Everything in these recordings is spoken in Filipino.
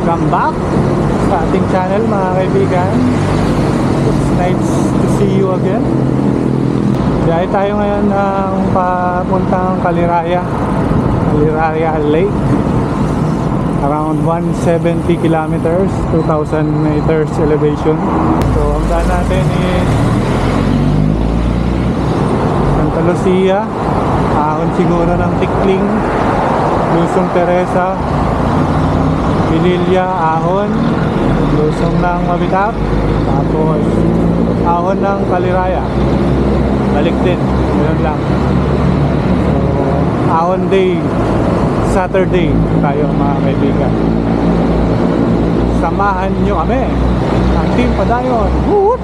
Welcome back sa ating channel mga kaibigan. It's nice to see you again. Biyahe tayo ngayon ng papuntang Caliraya Lake. Around 170 kilometers, 2,000 meters elevation. So ang daan natin is Santa Lucia, ahon siguro ng Tikling, Lusong Teresa, Pililla, ahon, Lusong ng Mabitap, tapos ahon ng Caliraya, balik din, ganoon lang. So ahon day Saturday tayo mga kaibigan. Samahan nyo kami, ang Team Padayon. Woo!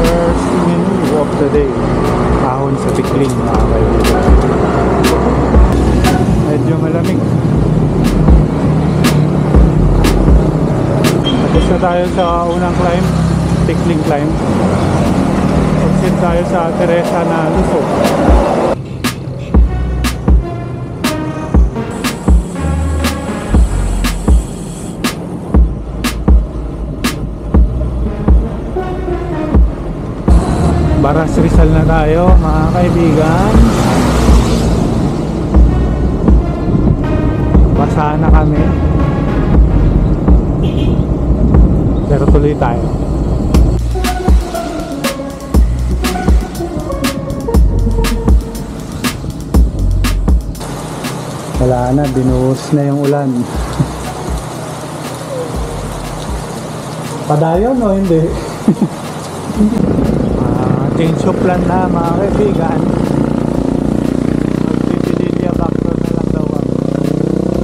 First menu of the day, ahon sa Tikling mga kaibigan. Medyo malamig. Tapos na tayo sa unang climb, Tikling climb. Exit tayo sa Teresa na Lusong. Baras Rizal na tayo mga kaibigan. Basa na kami, pero tuloy tayo. Wala na, binuhos na yung ulan. Padayon o hindi? Change of plan na mga kaibigan. Magpipililya backdoor na lang daw ako.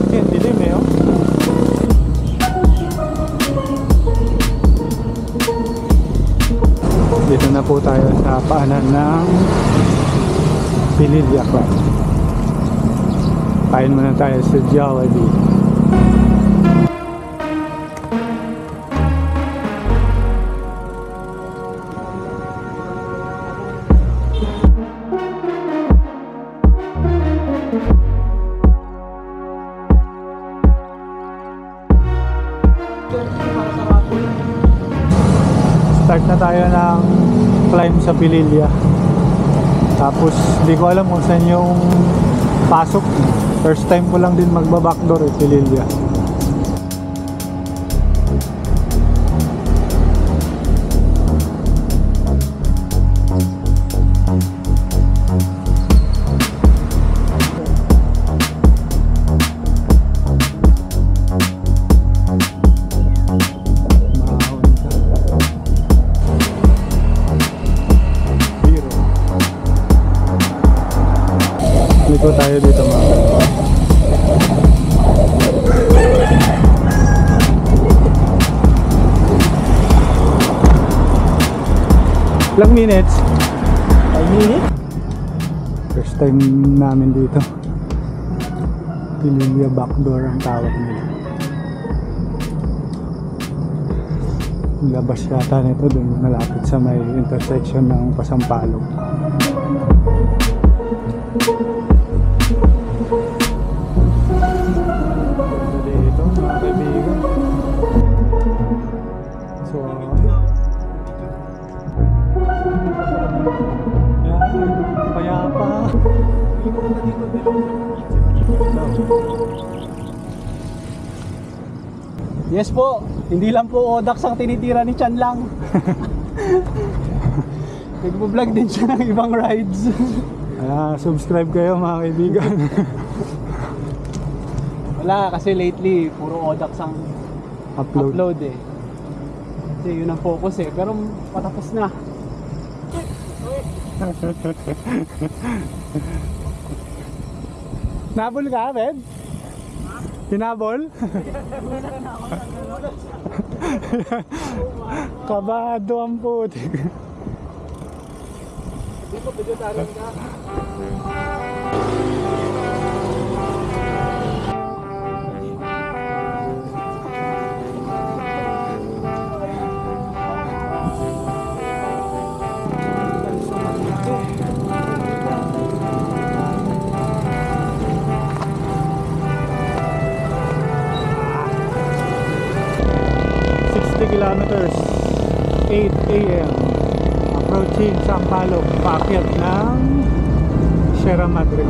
Kasi hindi dilim eh, oh. Dito na po tayo sa paanan ng Pililla Club. Kain muna tayo sa Jollibee. Start na tayo ng climb sa Pililla. Tapos di ko alam kung saan yung pasok. First time ko lang din magba-backdoor eh, Pililla. Liko tayo dito mga. Ilang minutes? 5 minutes? First time namin dito. Pililla backdoor ang tawag nila. Labas yata nito dun malapit sa may intersection ng Pasampalok. Dito mga kaibigan. So payapa. Yes po, hindi lang po Odax ang tinitira ni Chan lang. Nagbo-vlog din siya ng ibang rides. Subscribe kayo mga kaibigan. Wala kasi lately puro Odax ang upload eh. Kasi yun ang focus eh, pero patapos na. Nabol ka, Ben? Tinabol? Kabado ang putik. Hindi ko vegetarian ka. Chin, Sampaloc, paakyat ng Sierra Madre.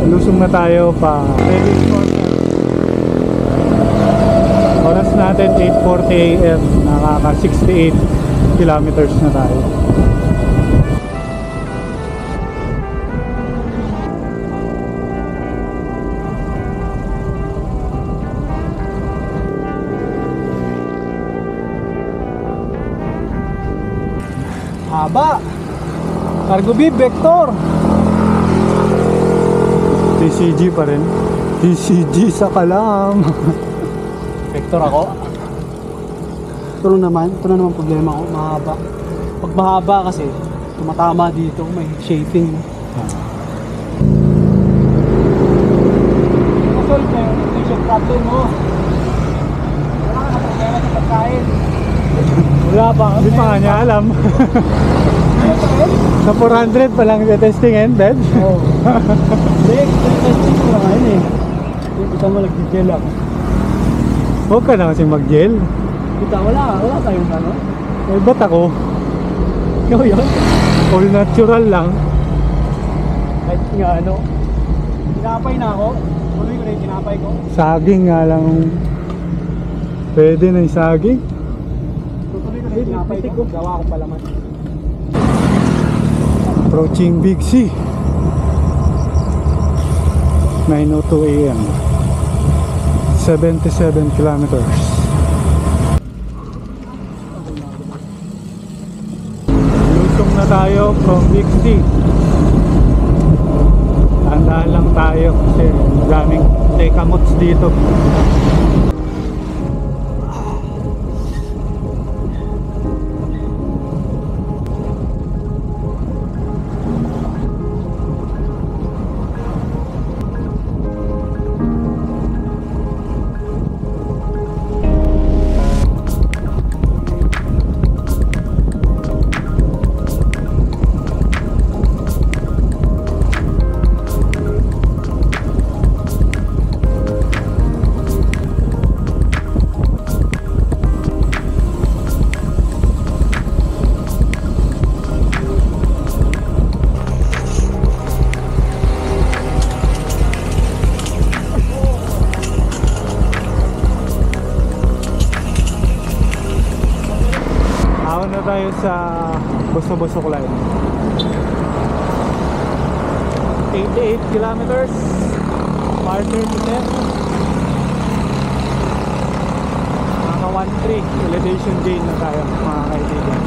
Lusong na tayo pa Davis Corner. Oras natin 8:40 AM. Nakaka 68 kilometers na tayo. Haba! Cargo Bib, Vector! TCG pa rin. TCG sa kalam. Vector ako. Ito naman problema ko, mahaba. Pag mahaba kasi, tumatama dito, may shaping. Solve na yung nutrition problem mo. Wala ka na problema sa pagkain. Wala pa. Hindi pa nga niya alam. Sa 400 pa lang testing and bed. Oo. Hindi, testing ko lang ngayon eh. Kita mo nag-gel ako. Huwag ka na kasi mag-gel. Kita, wala tayong ano. Eh, ba't ako? Ikaw yun? All natural lang. Kahit nga ano, tinapay na ako. Tuloy ko na yung tinapay ko. Saging nga lang. Pwede na yung saging. Tuloy ko na yung tinapay ko. Gawa ko palaman. Approaching Big C. 9:02 AM. 77 kilometers. Lusong na tayo from Big C. Tandaan lang tayo kasi daming tekamots dito. Tayo sa Boso-Bosok Line. 88 kilometers. Farther to 10. Mga 1-3 elevation gain na tayo mga kaibigan.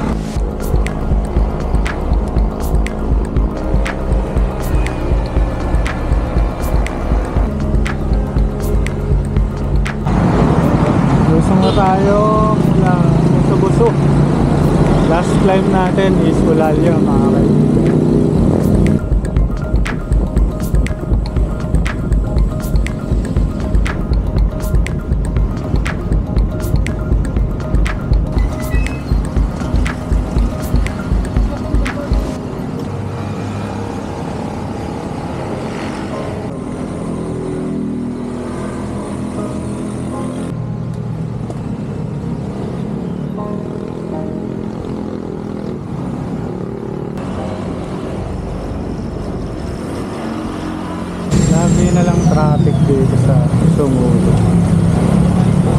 Lusong na tayo mula Boso-Bosok. Last climb natin is Ulalya mga kaibigan. Lagi na lang traffic dito sa Sumulo.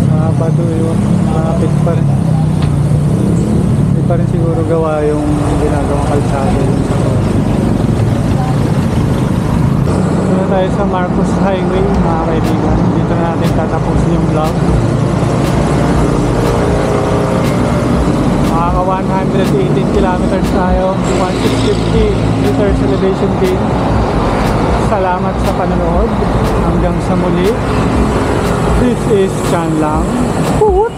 Sabado yun, traffic pa rin. Hindi pa rin siguro gawa yung ginagawang kalsada yun sa Dito na tayo sa Marcos Highway mga kaibigan. Dito na natin tatapusin yung vlog. Makaka 118 kilometers tayo, 1650 meters elevation gain. Salamat sa panonood. Hanggang sa muli. This is Chan Lang. Puhut!